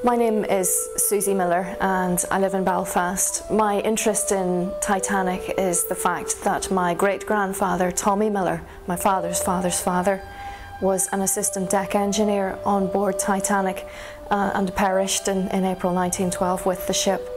My name is Susie Millar and I live in Belfast. My interest in Titanic is the fact that my great-grandfather, Tommy Millar, my father's father's father, was an assistant deck engineer on board Titanic and perished in April 1912 with the ship.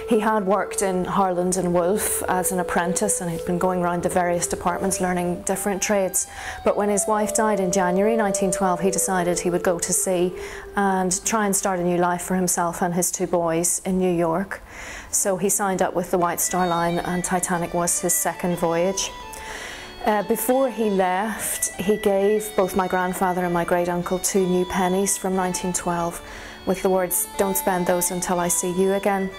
He had worked in Harland and Wolff as an apprentice and he'd been going around the various departments learning different trades. But when his wife died in January 1912, he decided he would go to sea and try and start a new life for himself and his two boys in New York. So he signed up with the White Star Line and Titanic was his second voyage. Before he left, he gave both my grandfather and my great-uncle 2 new pennies from 1912 with the words, "Don't spend those until I see you again."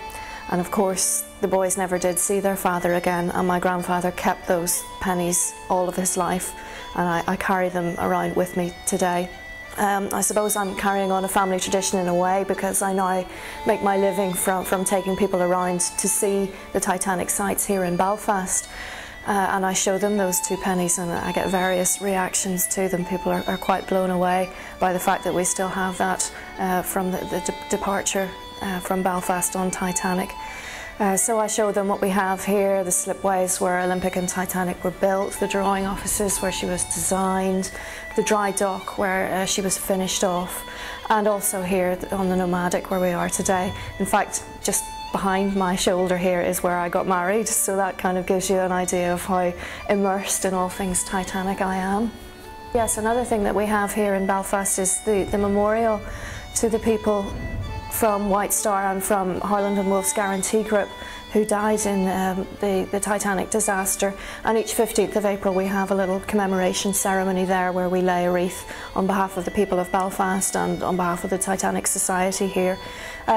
And of course, the boys never did see their father again, and my grandfather kept those pennies all of his life, and I carry them around with me today. I suppose I'm carrying on a family tradition in a way, because I now make my living from taking people around to see the Titanic sites here in Belfast. And I show them those 2 pennies and I get various reactions to them. People are quite blown away by the fact that we still have that from the departure from Belfast on Titanic. So I show them what we have here, the slipways where Olympic and Titanic were built, the drawing offices where she was designed, the dry dock where she was finished off, and also here on the Nomadic where we are today. In fact, just behind my shoulder here is where I got married, so that kind of gives you an idea of how immersed in all things Titanic I am. Yes, another thing that we have here in Belfast is the memorial to the people from White Star and from Harland and Wolff's Guarantee Group who died in the Titanic disaster, and each 15th of April we have a little commemoration ceremony there where we lay a wreath on behalf of the people of Belfast and on behalf of the Titanic Society here,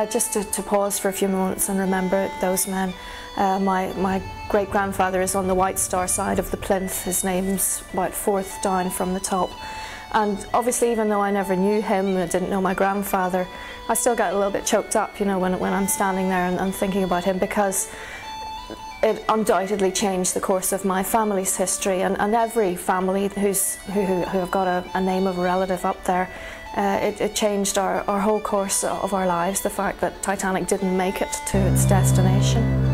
just to pause for a few moments and remember those men. My great-grandfather is on the White Star side of the plinth. His name's about 4th down from the top. And obviously, even though I never knew him, I didn't know my grandfather, I still get a little bit choked up, you know, when I'm standing there and thinking about him, because it undoubtedly changed the course of my family's history, and every family who have got a name of a relative up there. It changed our whole course of our lives, the fact that Titanic didn't make it to its destination.